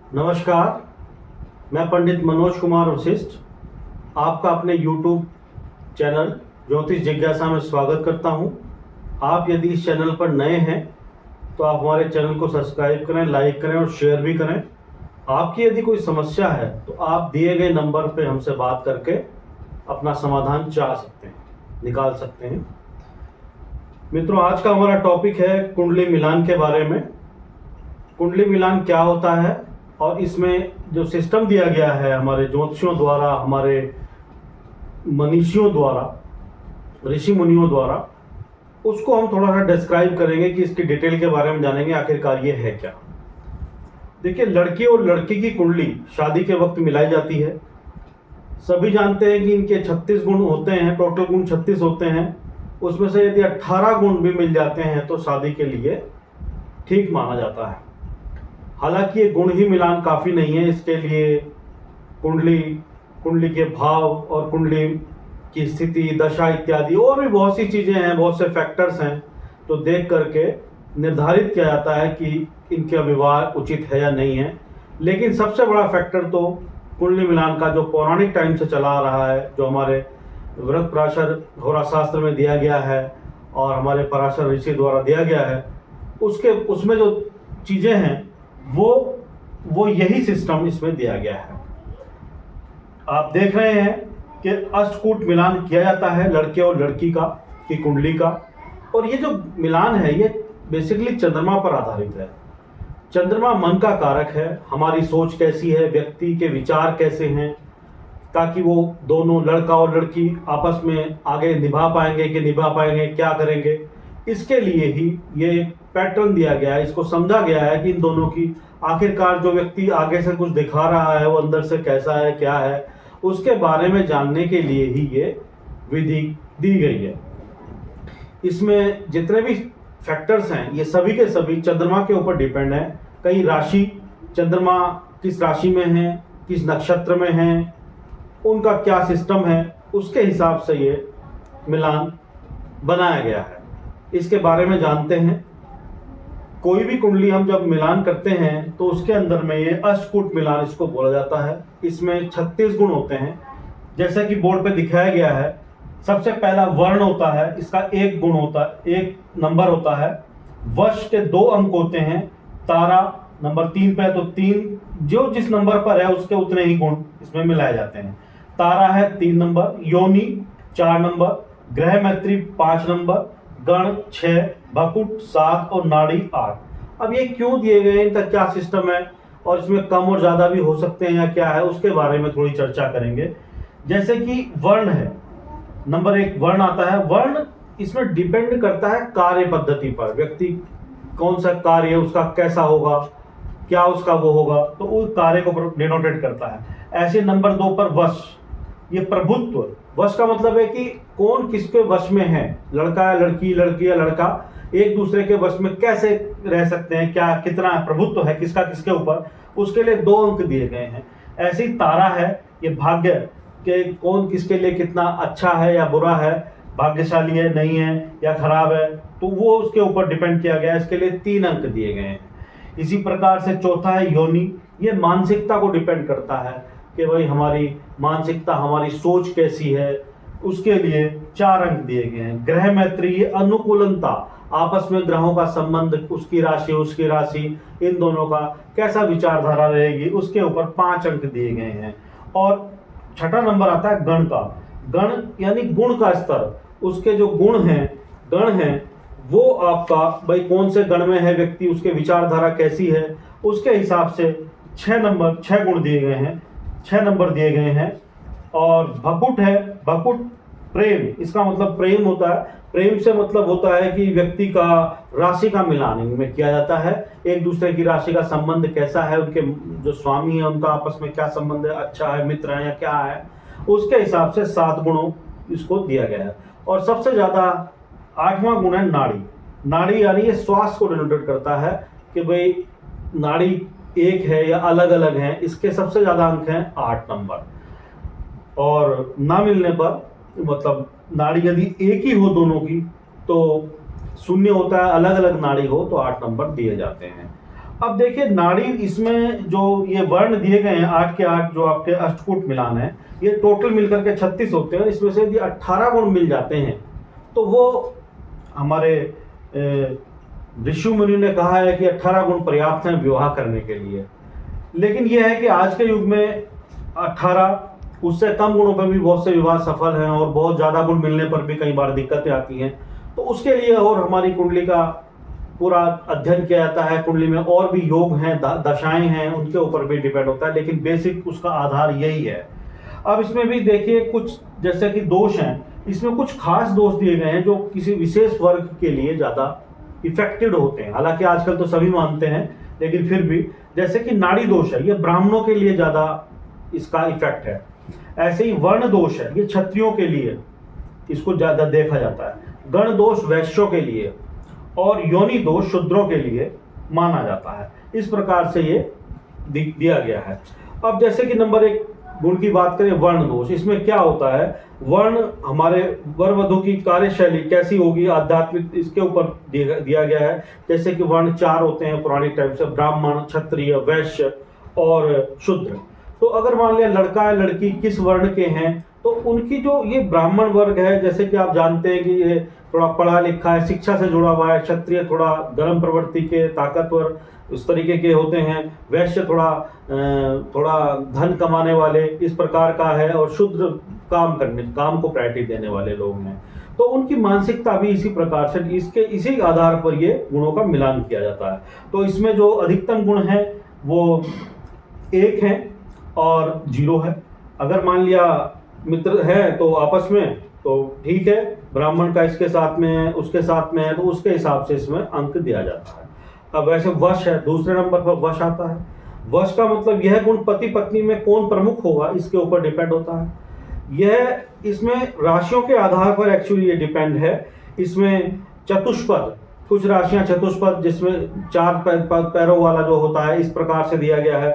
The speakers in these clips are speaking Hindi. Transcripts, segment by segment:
नमस्कार। मैं पंडित मनोज कुमार वशिष्ठ आपका अपने YouTube चैनल ज्योतिष जिज्ञासा में स्वागत करता हूं। आप यदि इस चैनल पर नए हैं तो आप हमारे चैनल को सब्सक्राइब करें, लाइक करें और शेयर भी करें। आपकी यदि कोई समस्या है तो आप दिए गए नंबर पर हमसे बात करके अपना समाधान चाह सकते हैं, निकाल सकते हैं। मित्रों, आज का हमारा टॉपिक है कुंडली मिलान के बारे में। कुंडली मिलान क्या होता है और इसमें जो सिस्टम दिया गया है हमारे ज्योतिषियों द्वारा, हमारे मनीषियों द्वारा, ऋषि मुनियों द्वारा, उसको हम थोड़ा सा डिस्क्राइब करेंगे कि इसकी डिटेल के बारे में जानेंगे आखिरकार ये है क्या। देखिए, लड़की और लड़की की कुंडली शादी के वक्त मिलाई जाती है। सभी जानते हैं कि इनके 36 गुण होते हैं, टोटल गुण 36 होते हैं। उसमें से यदि 18 गुण भी मिल जाते हैं तो शादी के लिए ठीक माना जाता है। हालांकि ये गुण ही मिलान काफ़ी नहीं है, इसके लिए कुंडली के भाव और कुंडली की स्थिति, दशा इत्यादि और भी बहुत सी चीज़ें हैं, बहुत से फैक्टर्स हैं, तो देख करके निर्धारित किया जाता है कि इनका विवाह उचित है या नहीं है। लेकिन सबसे बड़ा फैक्टर तो कुंडली मिलान का जो पौराणिक टाइम से चला आ रहा है, जो हमारे व्रत पराशर होराशास्त्र में दिया गया है और हमारे पराशर ऋषि द्वारा दिया गया है, उसमें जो चीज़ें हैं वो यही सिस्टम इसमें दिया गया है। आप देख रहे हैं कि अष्टकूट मिलान किया जाता है लड़के और लड़की का, की कुंडली का। और ये जो मिलान है ये बेसिकली चंद्रमा पर आधारित है। चंद्रमा मन का कारक है, हमारी सोच कैसी है, व्यक्ति के विचार कैसे हैं, ताकि वो दोनों लड़का और लड़की आपस में आगे निभा पाएंगे, क्या करेंगे। इसके लिए ही ये पैटर्न दिया गया है, इसको समझा गया है कि इन दोनों की आखिरकार जो व्यक्ति आगे से कुछ दिखा रहा है वो अंदर से कैसा है, क्या है, उसके बारे में जानने के लिए ही ये विधि दी गई है। इसमें जितने भी फैक्टर्स हैं ये सभी के सभी चंद्रमा के ऊपर डिपेंड है। कई राशि, चंद्रमा किस राशि में है, किस नक्षत्र में है, उनका क्या सिस्टम है, उसके हिसाब से ये मिलान बनाया गया है। इसके बारे में जानते हैं। कोई भी कुंडली हम जब मिलान करते हैं तो उसके अंदर में ये अष्टकूट मिलान इसको बोला जाता है। इसमें 36 गुण होते हैं, जैसा कि बोर्ड पे दिखाया गया है। सबसे पहला वर्ण होता है, इसका एक गुण होता है, एक नंबर होता है। वर्ष के 2 अंक होते हैं। तारा नंबर 3 पे है तो 3 जो जिस नंबर पर है उसके उतने ही गुण इसमें मिलाए जाते हैं। तारा है 3 नंबर, योनि 4 नंबर, ग्रह मैत्री 5 नंबर, गण 6, भकुट 7 और नाड़ी 8। अब ये क्यों दिए गए, इनका क्या सिस्टम है और इसमें कम और ज्यादा भी हो सकते हैं या क्या है, उसके बारे में थोड़ी चर्चा करेंगे। जैसे कि वर्ण है, नंबर 1 वर्ण आता है। वर्ण इसमें डिपेंड करता है कार्य पद्धति पर, व्यक्ति कौन सा कार्य है उसका कैसा होगा, क्या उसका वो होगा, तो उस कार्य को डिनोटेट करता है। ऐसे नंबर 2 पर वश, ये प्रभुत्व। वश का मतलब है कि कौन किसके वश में है, लड़का या लड़की, लड़की या लड़का एक दूसरे के वश में कैसे रह सकते हैं, क्या कितना प्रभुत्व है किसका किसके ऊपर, उसके लिए 2 अंक दिए गए हैं। ऐसे ही तारा है, ये भाग्य के कौन किसके लिए कितना अच्छा है या बुरा है, भाग्यशाली है नहीं है या खराब है, तो वो उसके ऊपर डिपेंड किया गया है। इसके लिए 3 अंक दिए गए हैं। इसी प्रकार से चौथा है योनि, ये मानसिकता को डिपेंड करता है कि भाई हमारी मानसिकता, हमारी सोच कैसी है, उसके लिए 4 अंक दिए गए हैं। ग्रह मैत्री, ये अनुकूलनता, आपस में ग्रहों का संबंध, उसकी राशि, इन दोनों का कैसा विचारधारा रहेगी, उसके ऊपर 5 अंक दिए गए हैं। और छठा नंबर आता है गण का। गण यानी गुण का स्तर, उसके जो गुण हैं, गण हैं, वो आपका भाई कौन से गण में है व्यक्ति, उसके विचारधारा कैसी है, उसके हिसाब से 6 गुण दिए गए हैं, 6 नंबर दिए गए हैं। और भकुट है, भकुट प्रेम, इसका मतलब प्रेम होता है। प्रेम से मतलब होता है कि व्यक्ति का राशि का मिलान इनमें किया जाता है, एक दूसरे की राशि का संबंध कैसा है, उनके जो स्वामी है उनका आपस में क्या संबंध है, अच्छा है, मित्र है या क्या है, उसके हिसाब से 7 गुणों इसको दिया गया है। और सबसे ज्यादा 8वां गुण है नाड़ी। नाड़ी यानी ये श्वास को डिनोटेट करता है कि भाई नाड़ी एक है या अलग अलग है, इसके सबसे ज्यादा अंक हैं 8 नंबर। और ना मिलने पर, मतलब नाड़ी यदि एक ही हो दोनों की तो 0 होता है, अलग अलग नाड़ी हो तो 8 नंबर दिए जाते हैं। अब देखिए नाड़ी, इसमें जो ये वर्ण दिए गए हैं 8 के 8 जो आपके अष्टकूट मिलान है, ये टोटल मिलकर के 36 होते हैं। इसमें से यदि 18 गुण मिल जाते हैं तो वो हमारे ऋषि मुनि ने कहा है कि 18 गुण पर्याप्त हैं विवाह करने के लिए। लेकिन यह है कि आज के युग में 18 उससे कम गुणों पर भी बहुत से विवाह सफल हैं, और बहुत ज़्यादा गुण मिलने पर भी कई बार दिक्कतें आती हैं। तो उसके लिए और हमारी कुंडली का पूरा अध्ययन किया जाता है। कुंडली में और भी योग हैं, दशाएं हैं, उनके ऊपर भी डिपेंड होता है, लेकिन बेसिक उसका आधार यही है। अब इसमें भी देखिए कुछ जैसे कि दोष हैं, इसमें कुछ खास दोष दिए गए हैं जो किसी विशेष वर्ग के लिए ज़्यादा इफेक्टेड होते हैं। हालांकि आजकल तो सभी मानते हैं, लेकिन फिर भी जैसे कि नाड़ी दोष है, ये ब्राह्मणों के लिए ज़्यादा इसका इफेक्ट है। ऐसे ही वर्ण दोष है, ये क्षत्रियों के लिए इसको ज़्यादा देखा जाता है। गण दोष वैश्यों के लिए, और योनि दोष शूद्रों के लिए माना जाता है। इस प्रकार से ये दिया गया है। अब जैसे कि नंबर 1 गुण की बात करें, वर्ण दोष, इसमें क्या होता है, वर्ण हमारे वर वधु की कार्यशैली कैसी होगी, आध्यात्मिक, इसके ऊपर दिया गया है। जैसे कि वर्ण 4 होते हैं पुराने टाइम से, ब्राह्मण, क्षत्रिय, वैश्य और शूद्र। तो अगर मान लिया लड़का है लड़की किस वर्ण के हैं, तो उनकी जो ये ब्राह्मण वर्ग है, जैसे कि आप जानते हैं कि ये थोड़ा पढ़ा लिखा है, शिक्षा से जुड़ा हुआ है। क्षत्रिय थोड़ा गर्म प्रवृत्ति के, ताकतवर उस तरीके के होते हैं। वैश्य थोड़ा धन कमाने वाले इस प्रकार का है, और शूद्र काम को प्रायोरिटी देने वाले लोग हैं। तो उनकी मानसिकता भी इसी प्रकार से, इसी आधार पर ये गुणों का मिलान किया जाता है। तो इसमें जो अधिकतम गुण है वो 1 है और 0 है। अगर मान लिया मित्र है तो आपस में तो ठीक है, ब्राह्मण का इसके साथ में है, उसके साथ में है, तो उसके हिसाब से इसमें अंक दिया जाता है। अब वैसे वश है, दूसरे नंबर पर वश आता है। वश का मतलब यह गुण पति पत्नी में कौन प्रमुख होगा इसके ऊपर डिपेंड होता है। यह इसमें राशियों के आधार पर एक्चुअली ये डिपेंड है। इसमें चतुष्पद, कुछ राशियां चतुष्पद जिसमें 4 पैरों वाला जो होता है, इस प्रकार से दिया गया है।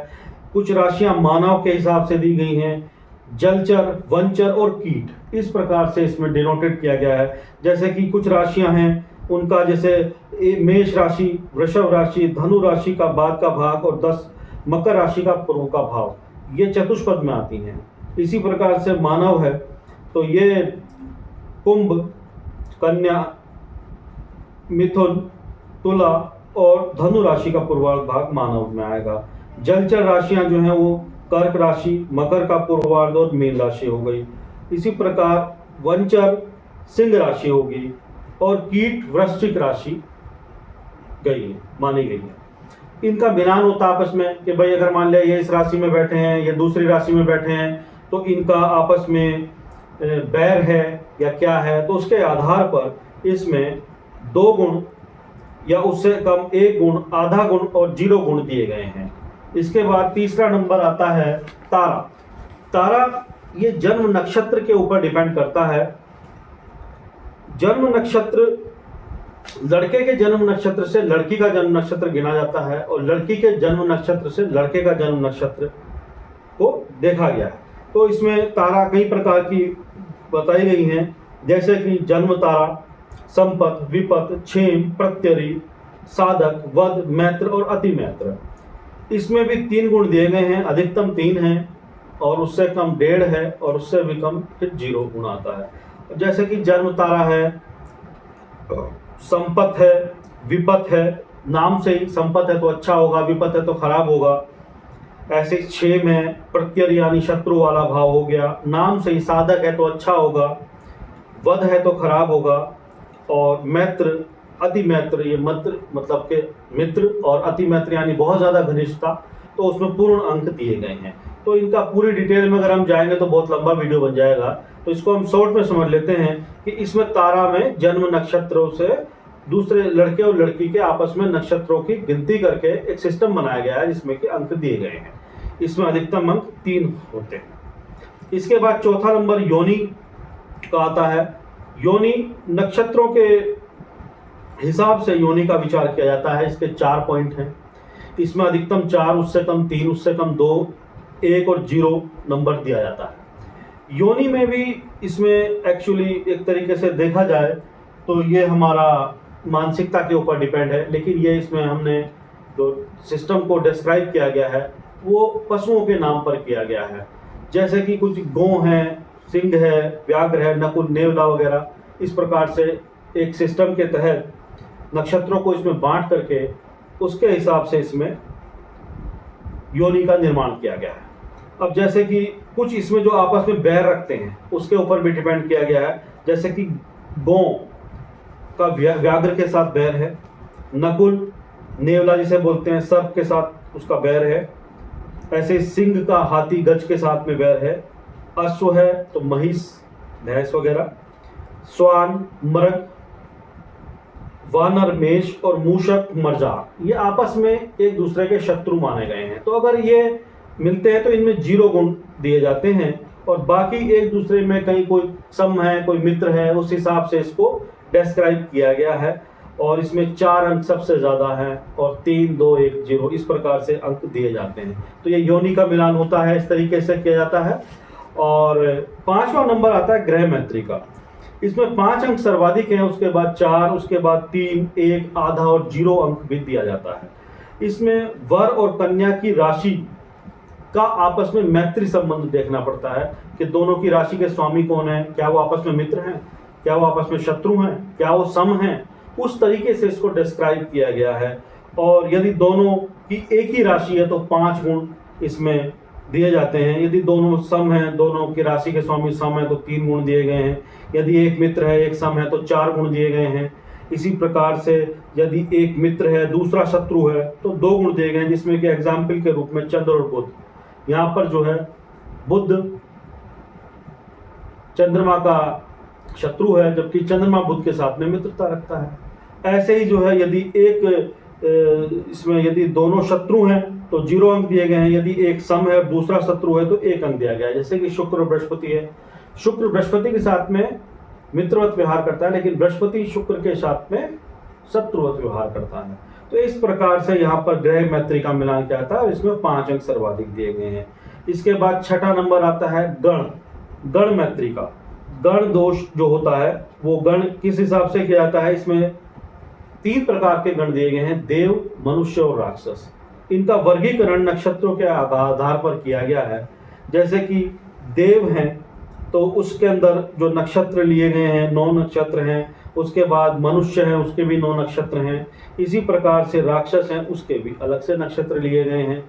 कुछ राशियां मानव के हिसाब से दी गई हैं, जलचर, वनचर और कीट, इस प्रकार से इसमें डिनोटेड किया गया है। जैसे कि कुछ राशियां हैं उनका, जैसे मेष राशि, वृषभ राशि, धनु राशि का बाद का भाग और 10 मकर राशि का पूर्व का भाव, ये चतुष्पद में आती हैं। इसी प्रकार से मानव है तो ये कुंभ, कन्या, मिथुन, तुला और धनु राशि का पूर्वार्ध भाग मानव में आएगा। जलचर राशियां जो हैं वो कर्क राशि, मकर का पूर्वार्ध और मीन राशि हो गई। इसी प्रकार वनचर सिंह राशि होगी, और कीट वृश्चिक राशि मानी गई है। इनका मिलान होता है आपस में कि भाई अगर मान लिया ये इस राशि में बैठे हैं, ये दूसरी राशि में बैठे हैं, तो इनका आपस में बैर है या क्या है, तो उसके आधार पर इसमें 2 गुण या उससे कम 1 गुण, आधा गुण और 0 गुण दिए गए हैं। इसके बाद तीसरा नंबर आता है तारा। तारा ये जन्म नक्षत्र के ऊपर डिपेंड करता है। जन्म नक्षत्र, लड़के के जन्म नक्षत्र से लड़की का जन्म नक्षत्र गिना जाता है, और लड़की के जन्म नक्षत्र से लड़के का जन्म नक्षत्र को देखा गया है। तो इसमें तारा कई प्रकार की बताई गई हैं, जैसे कि जन्म तारा, संपत, विपत, क्षेम, प्रत्यरी, साधक, वध, मैत्र और अति मैत्र। इसमें भी 3 गुण दिए गए हैं, अधिकतम 3 हैं और उससे कम 1.5 है, और उससे भी कम फिर 0 गुण आता है। जैसे कि जन्म तारा है, संपत है, विपत है, नाम से ही संपत है तो अच्छा होगा, विपत है तो खराब होगा। ऐसे क्षेम है, प्रत्यय यानी शत्रु वाला भाव हो गया, नाम से ही साधक है तो अच्छा होगा, वध है तो खराब होगा, और मैत्र, अति मैत्र, ये मित्र मतलब के मित्र, और अति मैत्र यानी बहुत ज़्यादा घनिष्ठता, तो उसमें पूर्ण अंक दिए गए हैं। तो इनका पूरी डिटेल में अगर हम जाएंगे तो बहुत लंबा वीडियो बन जाएगा, तो इसको हम शॉर्ट में समझ लेते हैं कि इसमें तारा में जन्म नक्षत्रों से दूसरे लड़के और लड़की के आपस में नक्षत्रों की गिनती करके एक सिस्टम बनाया गया है जिसमें कि अंक दिए गए हैं। इसमें अधिकतम अंक 3 होते हैं। इसके बाद चौथा नंबर योनि का आता है। योनि नक्षत्रों के हिसाब से योनि का विचार किया जाता है। इसके 4 पॉइंट हैं। इसमें अधिकतम 4, उससे कम 3, उससे कम 2, 1 और 0 नंबर दिया जाता है। योनि में भी इसमें एक्चुअली एक तरीके से देखा जाए तो ये हमारा मानसिकता के ऊपर डिपेंड है, लेकिन ये इसमें हमने जो सिस्टम को डिस्क्राइब किया गया है वो पशुओं के नाम पर किया गया है। जैसे कि कुछ गौ हैं, सिंह है, व्याघ्र है, नकुल, नेवला वगैरह, इस प्रकार से एक सिस्टम के तहत नक्षत्रों को इसमें बांट करके उसके हिसाब से इसमें योनि का निर्माण किया गया है। अब जैसे कि कुछ इसमें जो आपस में बैर रखते हैं उसके ऊपर भी डिपेंड किया गया है। जैसे कि गौ का व्याघ्र के साथ बैर है, नकुल नेवला जिसे बोलते हैं सर्प के साथ उसका बैर है, ऐसे सिंह का हाथी गज के साथ में बैर है, अश्व है तो महिष भैंस वगैरह, स्वान मृग, वानर मेष और मूषक मरजाक, ये आपस में एक दूसरे के शत्रु माने गए हैं। तो अगर ये मिलते हैं तो इनमें 0 गुण दिए जाते हैं और बाकी एक दूसरे में कहीं कोई सम है, कोई मित्र है, उस हिसाब से इसको डिस्क्राइब किया गया है। और इसमें 4 अंक सबसे ज़्यादा हैं और 3, 2, 1, 0 इस प्रकार से अंक दिए जाते हैं। तो ये योनि का मिलान होता है, इस तरीके से किया जाता है। और 5वां नंबर आता है ग्रह मैत्री का। इसमें 5 अंक सर्वाधिक हैं, उसके बाद 4, उसके बाद 3, 1, आधा और 0 अंक भी दिया जाता है। इसमें वर और कन्या की राशि का आपस में मैत्री संबंध देखना पड़ता है कि दोनों की राशि के स्वामी कौन है, क्या वो आपस में मित्र हैं, क्या वो आपस में शत्रु हैं, क्या वो सम हैं, उस तरीके से इसको डिस्क्राइब किया गया है। और यदि दोनों की एक ही राशि है तो 5 गुण इसमें दिए जाते हैं। यदि दोनों सम हैं, दोनों की राशि के स्वामी सम है तो 3 गुण दिए गए हैं। यदि एक मित्र है, एक सम है तो 4 गुण दिए गए हैं। इसी प्रकार से यदि एक मित्र है, दूसरा शत्रु है तो 2 गुण दिए गए हैं, जिसमें कि एग्जाम्पल के रूप में चंद्र और बुध। यहाँ पर जो है बुध चंद्रमा का शत्रु है, जबकि चंद्रमा बुध के साथ में मित्रता रखता है। ऐसे ही जो है यदि इसमें यदि दोनों शत्रु हैं तो 0 अंक दिए गए हैं, यदि एक सम है और दूसरा शत्रु है तो 1 अंक दिया गया है। जैसे कि शुक्र और बृहस्पति है, शुक्र बृहस्पति के साथ में मित्रवत व्यवहार करता है लेकिन बृहस्पति शुक्र के साथ में शत्रुवत व्यवहार करता है। तो इस प्रकार से यहाँ पर ग्रह मैत्री का मिलान किया जाता है और इसमें 5 अंक सर्वाधिक दिए गए हैं। इसके बाद 6ठा नंबर आता है गण मैत्री का। गण दोष जो होता है वो गण किस हिसाब से किया जाता है, इसमें 3 प्रकार के गण दिए गए हैं, देव, मनुष्य और राक्षस। इनका वर्गीकरण नक्षत्रों के आधार पर किया गया है। जैसे कि देव हैं तो उसके अंदर जो नक्षत्र लिए गए हैं 9 नक्षत्र हैं, उसके बाद मनुष्य हैं उसके भी 9 नक्षत्र हैं, इसी प्रकार से राक्षस हैं उसके भी अलग से नक्षत्र लिए गए हैं।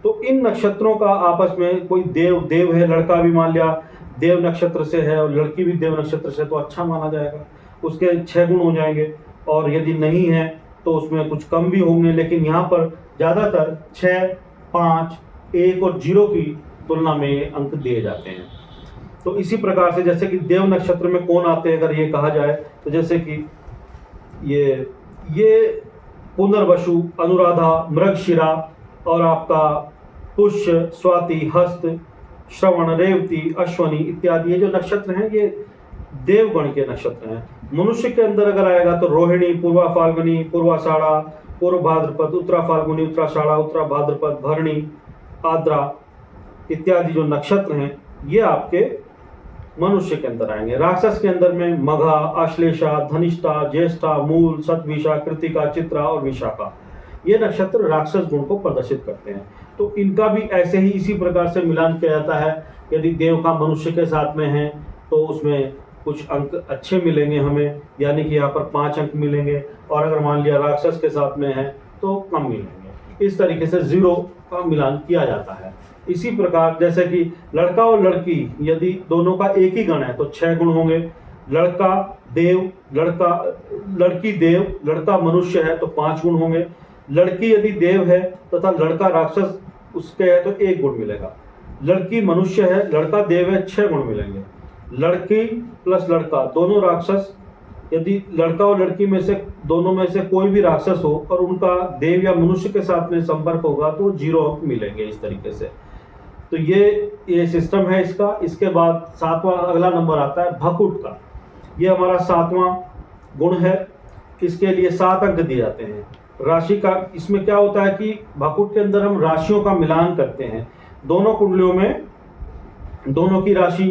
तो इन नक्षत्रों का आपस में कोई देव है, लड़का भी मान लिया देव नक्षत्र से है और लड़की भी देव नक्षत्र से तो अच्छा माना जाएगा, उसके 6 गुण हो जाएंगे। और यदि नहीं है तो उसमें कुछ कम भी होंगे, लेकिन यहाँ पर ज़्यादातर 6, 5, 1 और 0 की तुलना में अंक दिए जाते हैं। तो इसी प्रकार से जैसे कि देव नक्षत्र में कौन आते हैं अगर ये कहा जाए तो जैसे कि ये पुनर्वसु, अनुराधा, मृगशिरा और आपका पुष्य, स्वाति, हस्त, श्रवण, रेवती, अश्वनी इत्यादि ये जो नक्षत्र हैं ये देवगण के नक्षत्र हैं। मनुष्य के अंदर अगर आएगा तो रोहिणी, पूर्वा फाल्गुनी, पूर्वाषाढ़ा, पूर्व भाद्रपद, उत्तरा फाल्गुनी, उत्तराषाढ़ा, उत्तरा भाद्रपद, भरणी, आद्रा इत्यादि जो नक्षत्र हैं ये आपके मनुष्य के अंदर आएंगे। राक्षस के अंदर में मघा, आश्लेषा, धनिष्ठा, ज्येष्ठा, मूल, सतविषा, कृतिका, चित्रा और विशाखा ये नक्षत्र राक्षस गुण को प्रदर्शित करते हैं। तो इनका भी ऐसे ही इसी प्रकार से मिलान किया जाता है। यदि देव का मनुष्य के साथ में है तो उसमें कुछ अंक अच्छे मिलेंगे हमें, यानी कि यहाँ पर 5 अंक मिलेंगे, और अगर मान लिया राक्षस के साथ में है तो कम मिलेंगे। इस तरीके से 0 का मिलान किया जाता है। इसी प्रकार जैसे कि लड़का और लड़की यदि दोनों का एक ही गण है तो 6 गुण होंगे। लड़का देव, लड़की देव, लड़का मनुष्य है तो 5 गुण होंगे। लड़की यदि देव है तथा लड़का राक्षस उसके है तो 1 गुण मिलेगा। लड़की मनुष्य है, लड़का देव है, 6 गुण मिलेंगे। लड़की प्लस लड़का दोनों राक्षस, यदि लड़का और लड़की में से दोनों में से कोई भी राक्षस हो और उनका देव या मनुष्य के साथ में संपर्क होगा तो 0 अंक मिलेंगे। इस तरीके से तो ये सिस्टम है इसका। इसके बाद 7वां अगला नंबर आता है भकुट का। ये हमारा 7वां गुण है। इसके लिए 7 अंक दिए जाते हैं। राशि का इसमें क्या होता है कि भकुट के अंदर हम राशियों का मिलान करते हैं। दोनों कुंडलियों में दोनों की राशि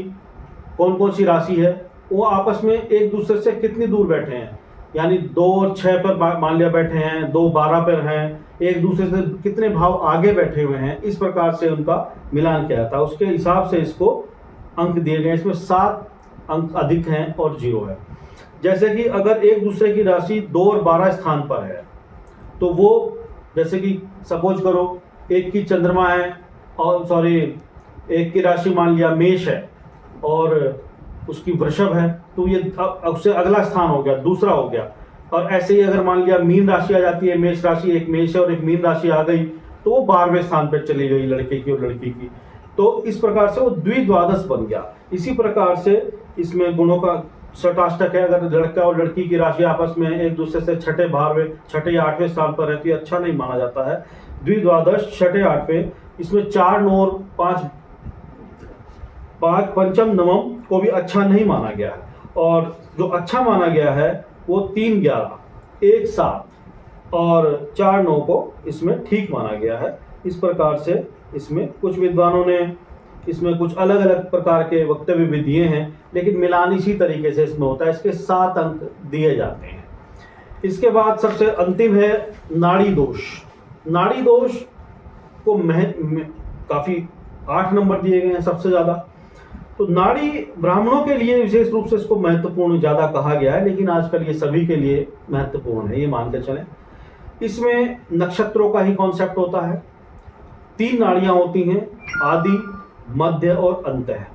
कौन कौन सी राशि है वो आपस में एक दूसरे से कितनी दूर बैठे हैं, यानी 2 और 6 पर मान लिया बैठे हैं, 2 12 पर हैं, एक दूसरे से कितने भाव आगे बैठे हुए हैं, इस प्रकार से उनका मिलान किया था। उसके हिसाब से इसको अंक दिए गए। इसमें 7 अंक अधिक हैं और 0 है। जैसे कि अगर एक दूसरे की राशि 2 और 12 स्थान पर है तो वो, जैसे कि सपोज करो एक की चंद्रमा है और एक की राशि मान लिया मेष है और उसकी वृषभ है, तो ये उससे अगला स्थान हो गया, दूसरा हो गया। और ऐसे ही अगर मान लिया मीन राशि आ जाती है, मेष राशि, एक मेष है और एक मीन राशि आ गई, तो वो 12वें स्थान पर चली गई लड़के की और लड़की की। तो इस प्रकार से वो द्विद्वादश बन गया। इसी प्रकार से इसमें गुणों का शताष्टक है। अगर लड़का और लड़की की राशि आपस में एक दूसरे से छठे या 8वें स्थान पर रहती है, अच्छा नहीं माना जाता है। द्विद्वादश, छठे, 8वें, इसमें 4, 9 और 5 पंचम नवम को भी अच्छा नहीं माना गया है। और जो अच्छा माना गया है वो 3, 11, 1, 7 और 4, 9 को इसमें ठीक माना गया है। इस प्रकार से इसमें कुछ विद्वानों ने इसमें कुछ अलग अलग प्रकार के वक्तव्य भी दिए हैं, लेकिन मिलान इसी तरीके से इसमें होता है। इसके 7 अंक दिए जाते हैं। इसके बाद सबसे अंतिम है नाड़ी दोष। नाड़ी दोष को काफी 8 नंबर दिए गए हैं सबसे ज्यादा। तो नाड़ी ब्राह्मणों के लिए विशेष रूप से इसको महत्वपूर्ण ज्यादा कहा गया है, लेकिन आजकल ये सभी के लिए महत्वपूर्ण है, ये मान के चलें। इसमें नक्षत्रों का ही कॉन्सेप्ट होता है। 3 नाड़ियां होती हैं, आदि, मध्य और अंत है।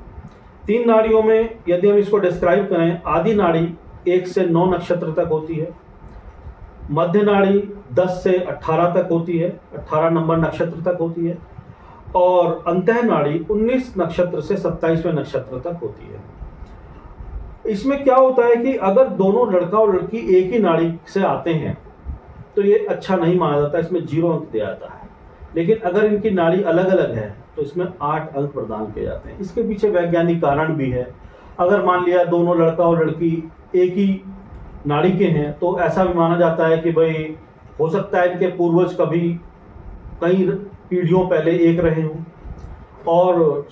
3 नाड़ियों में यदि हम इसको डिस्क्राइब करें, आदि नाड़ी 1 से 9 नक्षत्र तक होती है, मध्य नाड़ी 10 से 18 तक होती है, 18 नंबर नक्षत्र तक होती है, और अंतः नाड़ी 19 नक्षत्र से 27वें नक्षत्र तक होती है। इसमें क्या होता है कि अगर दोनों लड़का और लड़की एक ही नाड़ी से आते हैं तो ये अच्छा नहीं माना जाता, इसमें 0 अंक दिया जाता है। लेकिन अगर इनकी नाड़ी अलग अलग है तो इसमें 8 अंक प्रदान किए जाते हैं। इसके पीछे वैज्ञानिक कारण भी है। अगर मान लिया दोनों लड़का और लड़की एक ही नाड़ी के हैं तो ऐसा भी माना जाता है कि भाई हो सकता है इनके पूर्वज कभी कई पीढ़ियों पहले एक रहे हों, और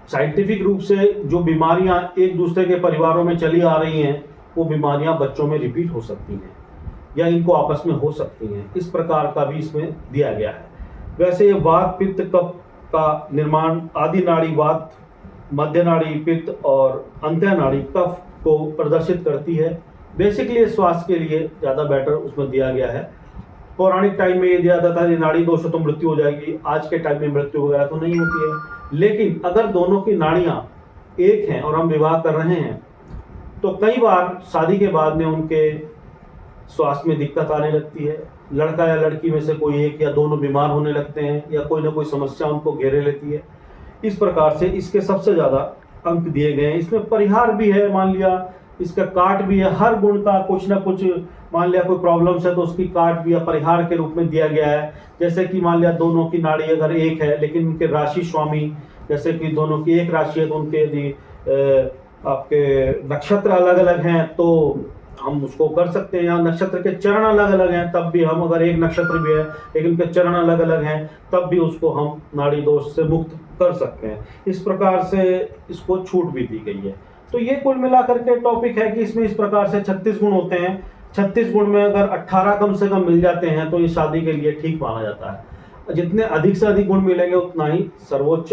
साइंटिफिक रूप से जो बीमारियां एक दूसरे के परिवारों में चली आ रही हैं वो बीमारियां बच्चों में रिपीट हो सकती हैं या इनको आपस में हो सकती हैं। इस प्रकार का भी इसमें दिया गया है। वैसे ये वात, पित्त, कफ का निर्माण आदि नाड़ी वात, मध्य नाड़ी पित्त और अंत्य नाड़ी कफ को प्रदर्शित करती है। बेसिकली स्वास्थ्य के लिए ज़्यादा बेटर उसमें दिया गया है। पौराणिक टाइम में ये दिया जाता था नाड़ी दोष तो मृत्यु हो जाएगी, आज के टाइम में मृत्यु वगैरह तो नहीं होती है। लेकिन अगर दोनों की नाड़ियां एक हैं और हम विवाह कर रहे हैं तो कई बार शादी के बाद में उनके स्वास्थ्य में दिक्कत आने लगती है। लड़का या लड़की में से कोई एक या दोनों बीमार होने लगते हैं या कोई ना कोई समस्या उनको घेरे लेती है। इस प्रकार से इसके सबसे ज़्यादा अंक दिए गए हैं। इसमें परिहार भी है, मान लिया इसका काट भी है। हर गुण का कुछ ना कुछ, मान लिया कोई प्रॉब्लम्स है तो उसकी काट भी या परिहार के रूप में दिया गया है। जैसे कि मान लिया दोनों की नाड़ी अगर एक है लेकिन उनके राशि स्वामी, जैसे कि दोनों की एक राशि है तो उनके यदि आपके नक्षत्र अलग अलग हैं तो हम उसको कर सकते हैं। या नक्षत्र के चरण अलग अलग हैं तब भी हम, अगर एक नक्षत्र भी है लेकिन उनके चरण अलग अलग हैं तब भी उसको हम नाड़ी दोष से मुक्त कर सकते हैं। इस प्रकार से इसको छूट भी दी गई है। तो ये कुल मिलाकर के टॉपिक है कि इसमें इस प्रकार से 36 गुण होते हैं। 36 गुण में अगर 18 कम से कम मिल जाते हैं तो ये शादी के लिए ठीक माना जाता है। जितने अधिक से अधिक गुण मिलेंगे उतना ही सर्वोच्च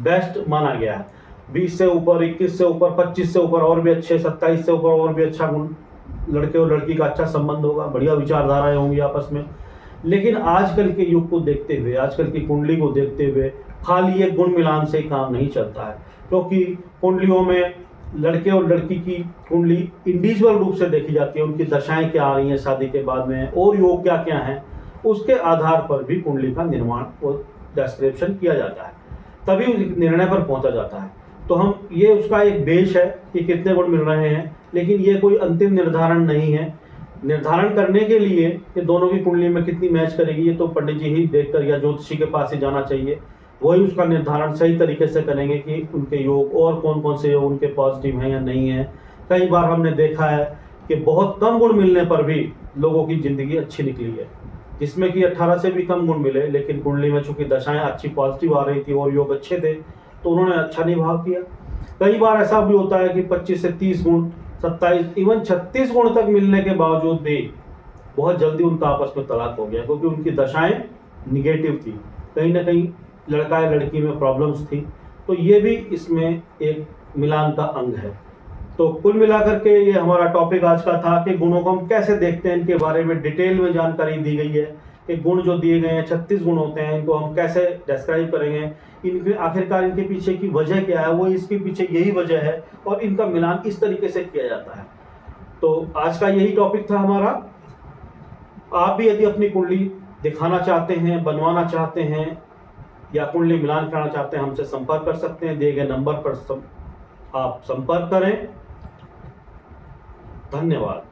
बेस्ट माना गया है। 20 से ऊपर, 21 से ऊपर, 25 से ऊपर और भी अच्छे, 27 से ऊपर और भी अच्छा गुण, लड़के और लड़की का अच्छा संबंध होगा, बढ़िया विचारधाराएं होंगी आपस में। लेकिन आजकल के युग को देखते हुए, आजकल की कुंडली को देखते हुए खाली ये गुण मिलान से ही काम नहीं चलता है, क्योंकि कुंडलियों में लड़के और लड़की की कुंडली इंडिविजुअल रूप से देखी जाती है। उनकी दशाएं क्या आ रही हैं शादी के बाद में और योग क्या क्या हैं, उसके आधार पर भी कुंडली का निर्माण और डिस्क्रिप्शन किया जाता है, तभी निर्णय पर पहुंचा जाता है। तो हम ये उसका एक बेस है कि कितने गुण मिल रहे हैं, लेकिन ये कोई अंतिम निर्धारण नहीं है। निर्धारण करने के लिए कि दोनों की कुंडली में कितनी मैच करेगी ये तो पंडित जी ही देखकर या ज्योतिषी के पास ही जाना चाहिए, वही उसका निर्धारण सही तरीके से करेंगे कि उनके योग और कौन कौन से योग उनके पॉजिटिव हैं या नहीं है। कई बार हमने देखा है कि बहुत कम गुण मिलने पर भी लोगों की ज़िंदगी अच्छी निकली है, जिसमें कि 18 से भी कम गुण मिले लेकिन कुंडली में चूंकि दशाएं अच्छी पॉजिटिव आ रही थी और योग अच्छे थे तो उन्होंने अच्छा निभाव किया। कई बार ऐसा भी होता है कि 25 से 30 गुण, 27, इवन 36 गुण तक मिलने के बावजूद भी बहुत जल्दी उनका आपस में तलाक हो गया, क्योंकि उनकी दशाएं निगेटिव थी, कहीं ना कहीं लड़का या लड़की में प्रॉब्लम्स थी, तो ये भी इसमें एक मिलान का अंग है। तो कुल मिलाकर के ये हमारा टॉपिक आज का था कि गुणों को हम कैसे देखते हैं, इनके बारे में डिटेल में जानकारी दी गई है कि गुण जो दिए गए हैं 36 गुण होते हैं, इनको हम कैसे डिस्क्राइब करेंगे, इनके आखिरकार इनके पीछे की वजह क्या है, वो इसके पीछे यही वजह है और इनका मिलान इस तरीके से किया जाता है। तो आज का यही टॉपिक था हमारा। आप भी यदि अपनी कुंडली दिखाना चाहते हैं, बनवाना चाहते हैं या कुंडली मिलान कराना चाहते हैं, हमसे संपर्क कर सकते हैं, दिए गए नंबर पर आप संपर्क करें। धन्यवाद।